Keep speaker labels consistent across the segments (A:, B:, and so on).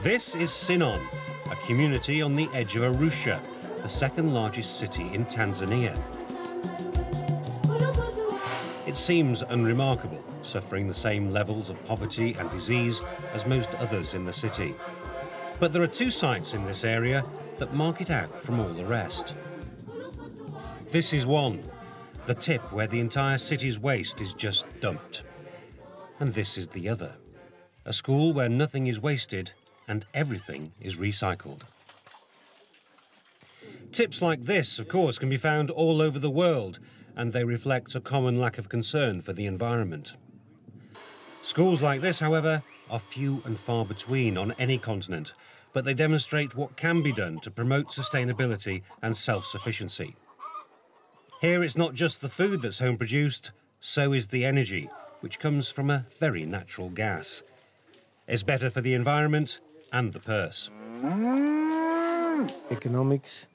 A: This is Sinon, a community on the edge of Arusha, the second largest city in Tanzania. It seems unremarkable, suffering the same levels of poverty and disease as most others in the city. But there are two sites in this area that mark it out from all the rest. This is one, the tip where the entire city's waste is just dumped. And this is the other, a school where nothing is wasted and everything is recycled. Tips like this, of course, can be found all over the world, and they reflect a common lack of concern for the environment. Schools like this, however, are few and far between on any continent, but they demonstrate what can be done to promote sustainability and self-sufficiency. Here it's not just the food that's home-produced, so is the energy, which comes from a very natural gas. It's better for the environment and the purse.
B: Economics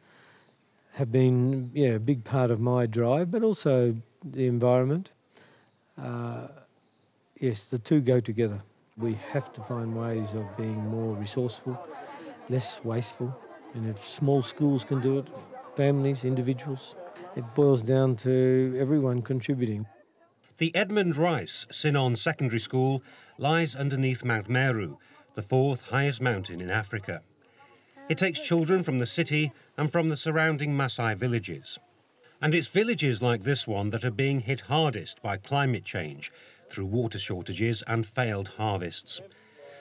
B: have been a big part of my drive, but also the environment. Yes, the two go together. We have to find ways of being more resourceful, less wasteful, and if small schools can do it, families, individuals, it boils down to everyone contributing.
A: The Edmund Rice Sinon Secondary School lies underneath Mount Meru, the fourth highest mountain in Africa. It takes children from the city and from the surrounding Maasai villages. And it's villages like this one that are being hit hardest by climate change through water shortages and failed harvests.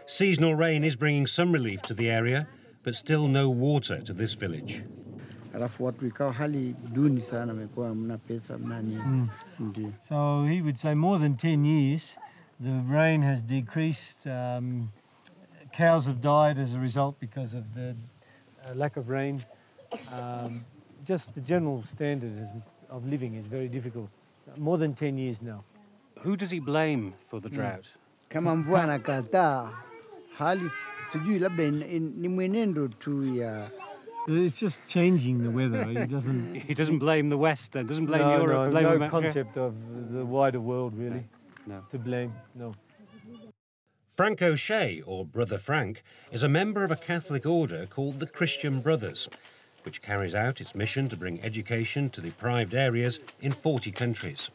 A: Seasonal rain is bringing some relief to the area, but still no water to this village.
B: So he would say more than 10 years, the rain has decreased. Cows have died as a result because of the lack of rain. Just the general standard of living is very difficult. More than 10 years now.
A: Who does he blame for the drought?
B: It's just changing the weather.
A: He doesn't blame the West, then? Doesn't blame Europe?
B: No concept of the wider world, really,
A: No.
B: to blame, no.
A: Frank O'Shea, or Brother Frank, is a member of a Catholic order called the Christian Brothers, which carries out its mission to bring education to deprived areas in 40 countries.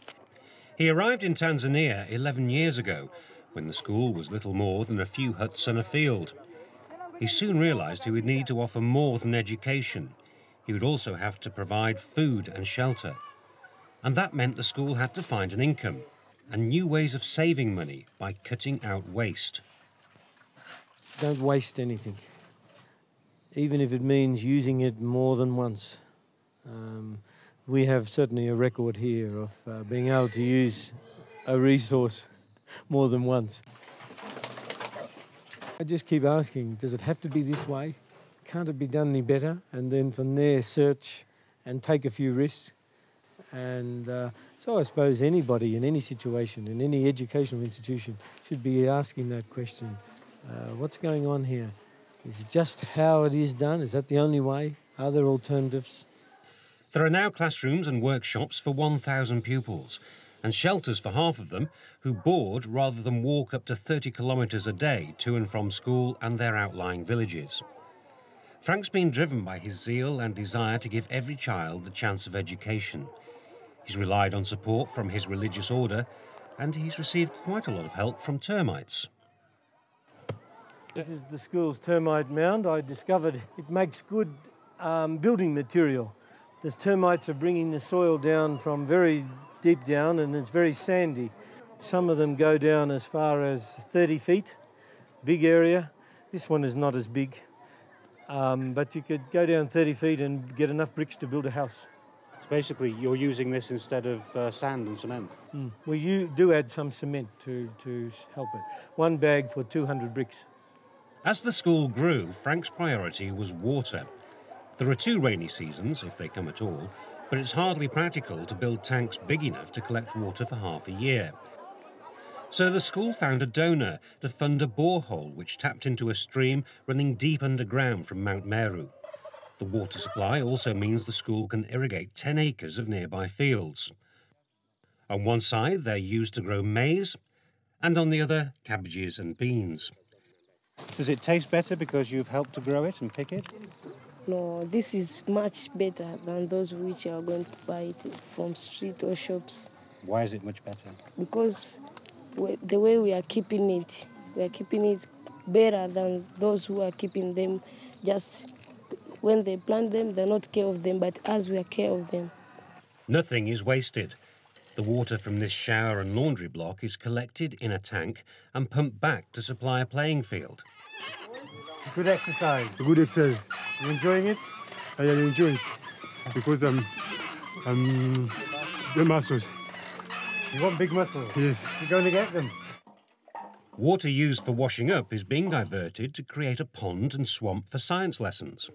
A: He arrived in Tanzania 11 years ago, when the school was little more than a few huts and a field. He soon realised he would need to offer more than education. He would also have to provide food and shelter. And that meant the school had to find an income and new ways of saving money by cutting out waste.
B: Don't waste anything, even if it means using it more than once. We have certainly a record here of being able to use a resource more than once. I just keep asking, does it have to be this way? Can't it be done any better? And then from there, search and take a few risks. And so I suppose anybody in any situation, in any educational institution, should be asking that question. What's going on here? Is it just how it is done? Is that the only way? Are there alternatives?
A: There are now classrooms and workshops for 1,000 pupils and shelters for half of them who board rather than walk up to 30 kilometres a day to and from school and their outlying villages. Frank's been driven by his zeal and desire to give every child the chance of education. He's relied on support from his religious order, and he's received quite a lot of help from termites.
B: This is the school's termite mound. I discovered it makes good building material. The termites are bringing the soil down from very deep down, and it's very sandy. Some of them go down as far as 30 feet, big area. This one is not as big, but you could go down 30 feet and get enough bricks to build a house.
A: So basically, you're using this instead of sand and cement?
B: We do add some cement to help it. One bag for 200 bricks.
A: As the school grew, Frank's priority was water. There are 2 rainy seasons, if they come at all, but it's hardly practical to build tanks big enough to collect water for half a year. So the school found a donor to fund a borehole which tapped into a stream running deep underground from Mount Meru. The water supply also means the school can irrigate 10 acres of nearby fields. On one side, they're used to grow maize, and on the other, cabbages and beans. Does it taste better because you've helped to grow it and pick it?
C: No, this is much better than those which are going to buy it from street or shops.
A: Why is it much better?
C: Because the way we are keeping it better than those who are keeping them just when they plant them, they're not care of them, but as we are care of them.
A: Nothing is wasted. The water from this shower and laundry block is collected in a tank and pumped back to supply a playing field.
B: Good exercise.
D: Good exercise.
B: You enjoying it?
D: I am enjoying it because I'm the muscles.
B: You want big muscles?
D: Yes.
B: You're going to get them.
A: Water used for washing up is being diverted to create a pond and swamp for science lessons.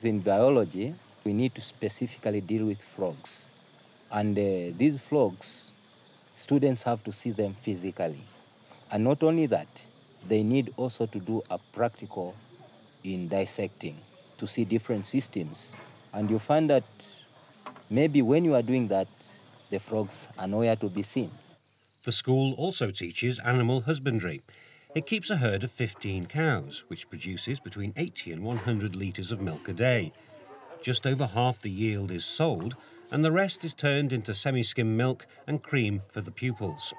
E: In biology, we need to specifically deal with frogs. And these frogs, students have to see them physically. And not only that, they need also to do a practical in dissecting to see different systems. And you find that maybe when you are doing that, the frogs are nowhere to be seen.
A: The school also teaches animal husbandry. It keeps a herd of 15 cows, which produces between 80 and 100 litres of milk a day. Just over half the yield is sold, and the rest is turned into semi-skim milk and cream for the pupils.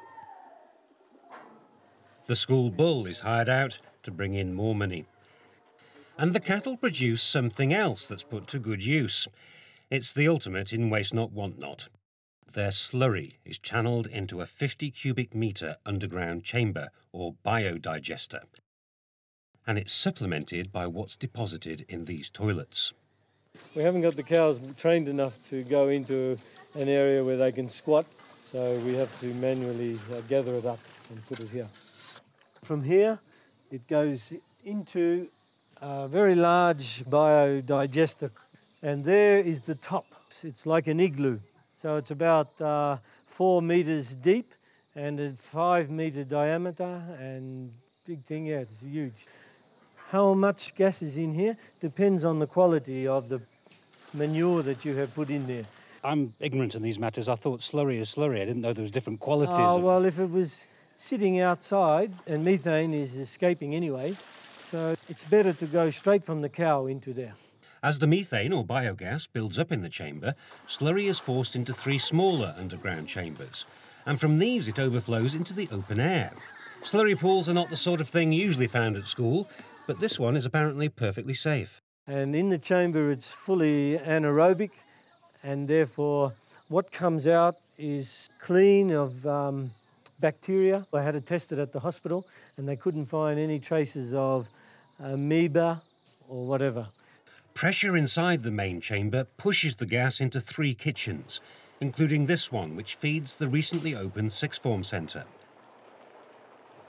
A: The school bull is hired out to bring in more money. And the cattle produce something else that's put to good use. It's the ultimate in waste not, want not. Their slurry is channeled into a 50 cubic metre underground chamber, or biodigester. And it's supplemented by what's deposited in these toilets.
B: We haven't got the cows trained enough to go into an area where they can squat, so we have to manually gather it up and put it here. From here, it goes into a very large biodigester, and there is the top. It's like an igloo, so it's about 4 metres deep and a 5 metre diameter, and big thing, yeah, it's huge. How much gas is in here depends on the quality of the manure that you have put in there.
A: I'm ignorant in these matters. I thought slurry is slurry. I didn't know there was different qualities.
B: Oh, well, if it was sitting outside, and methane is escaping anyway, so it's better to go straight from the cow into there.
A: As the methane or biogas builds up in the chamber, slurry is forced into 3 smaller underground chambers, and from these it overflows into the open air. Slurry pools are not the sort of thing usually found at school, but this one is apparently perfectly safe.
B: And in the chamber it's fully anaerobic, and therefore what comes out is clean of bacteria. I had it tested at the hospital and they couldn't find any traces of amoeba or whatever.
A: Pressure inside the main chamber pushes the gas into 3 kitchens, including this one, which feeds the recently opened sixth form centre.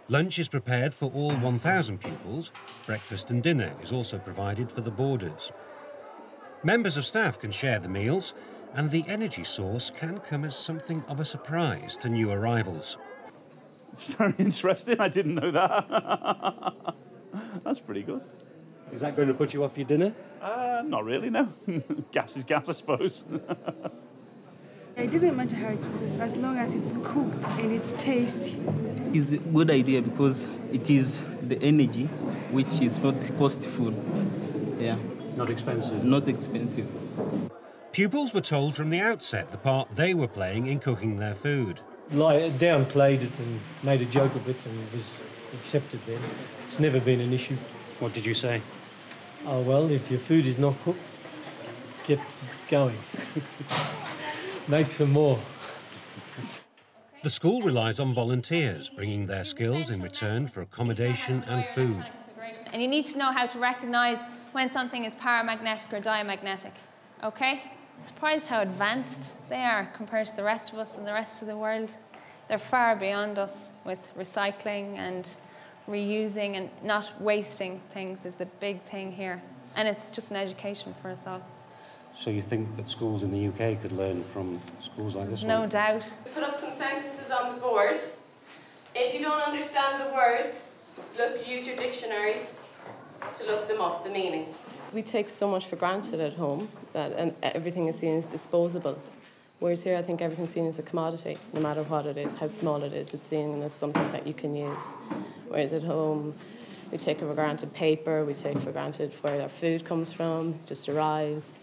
A: Lunch is prepared for all 1,000 pupils. Breakfast and dinner is also provided for the boarders. Members of staff can share the meals, and the energy source can come as something of a surprise to new arrivals.
F: Very interesting. I didn't know that. That's pretty good.
A: Is that going to put you off your dinner?
F: Not really, no. Gas is gas, I suppose.
G: It doesn't matter how it's cooked, as long as it's cooked and it's tasty.
H: It's a good idea because it is the energy which is not costful. Yeah.
A: Not expensive.
H: Not expensive.
A: Pupils were told from the outset the part they were playing in cooking their food.
B: Downplayed it and made a joke of it, and it was accepted then. It's never been an issue.
A: What did you say?
B: Oh, well, if your food is not cooked, get going. Make some more.
A: The school relies on volunteers, bringing their skills in return for accommodation and food.
I: And you need to know how to recognise when something is paramagnetic or diamagnetic, OK? Surprised how advanced they are compared to the rest of us and the rest of the world. They're far beyond us with recycling and reusing, and not wasting things is the big thing here. And it's just an education for us all.
A: So you think that schools in the UK could learn from schools like this one?
I: No doubt.
J: Put up some sentences on the board. If you don't understand the words, use your dictionaries to look them up, the meaning. We take so much for granted at home and everything is seen as disposable. Whereas here, I think everything's seen as a commodity, no matter what it is, how small it is. It's seen as something that you can use. Whereas at home, we take for granted paper, we take for granted where our food comes from, it just arrives,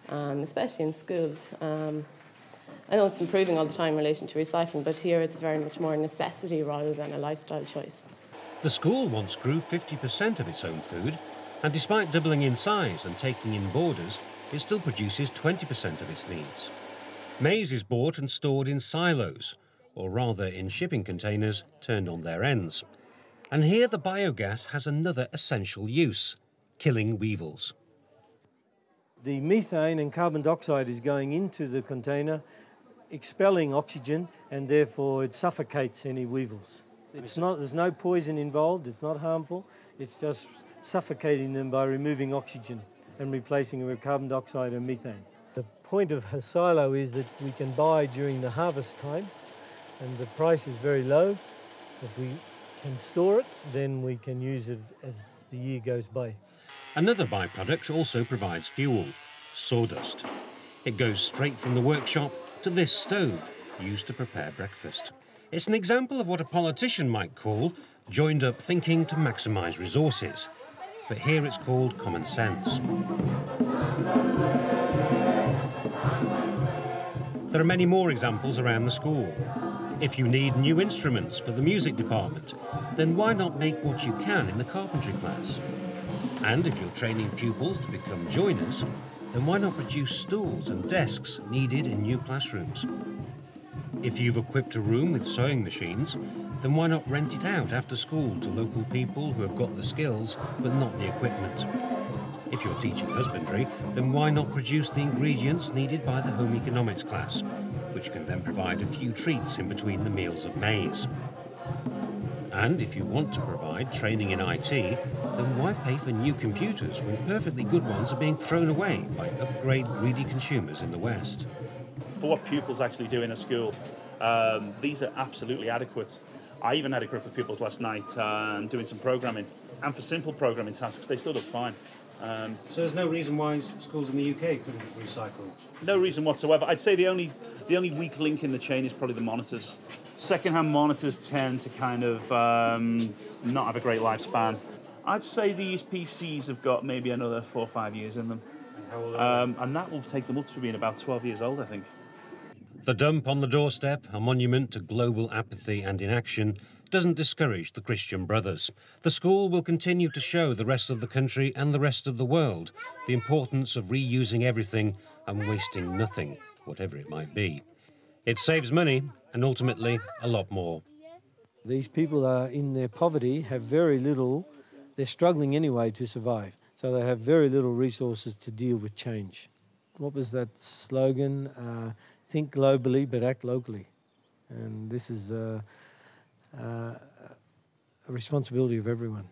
J: especially in schools. I know it's improving all the time in relation to recycling, but here it's very much more a necessity rather than a lifestyle choice.
A: The school once grew 50% of its own food, and despite doubling in size and taking in boarders, it still produces 20% of its needs. Maize is bought and stored in silos, or rather in shipping containers turned on their ends. And here the biogas has another essential use, killing weevils.
B: The methane and carbon dioxide is going into the container, expelling oxygen, and therefore it suffocates any weevils. There's no poison involved, it's not harmful, it's just suffocating them by removing oxygen and replacing it with carbon dioxide and methane. The point of a silo is that we can buy during the harvest time, and the price is very low. If we can store it, then we can use it as the year goes by.
A: Another byproduct also provides fuel, sawdust. It goes straight from the workshop to this stove, used to prepare breakfast. It's an example of what a politician might call joined-up thinking to maximise resources. But here it's called common sense. There are many more examples around the school. If you need new instruments for the music department, then why not make what you can in the carpentry class? And if you're training pupils to become joiners, then why not produce stools and desks needed in new classrooms? If you've equipped a room with sewing machines, then why not rent it out after school to local people who have got the skills but not the equipment? If you're teaching husbandry, then why not produce the ingredients needed by the home economics class, which can then provide a few treats in between the meals of maize? And if you want to provide training in IT, then why pay for new computers when perfectly good ones are being thrown away by upgrade-greedy consumers in the West?
F: For what pupils actually do in a school, these are absolutely adequate. I even had a group of pupils last night doing some programming, and for simple programming tasks, they stood up fine.
A: So there's no reason why schools in the UK couldn't recycle?
F: No reason whatsoever. I'd say the only weak link in the chain is probably the monitors. Second-hand monitors tend to kind of not have a great lifespan. I'd say these PCs have got maybe another 4 or 5 years in them.
A: And how old are they?
F: And that will take them up to being about 12 years old, I think.
A: The dump on the doorstep, a monument to global apathy and inaction, doesn't discourage the Christian Brothers. The school will continue to show the rest of the country and the rest of the world the importance of reusing everything and wasting nothing, whatever it might be. It saves money and ultimately a lot more.
B: These people are in their poverty, have very little, they're struggling anyway to survive, so they have very little resources to deal with change. What was that slogan? Think globally but act locally. And this is a responsibility of everyone.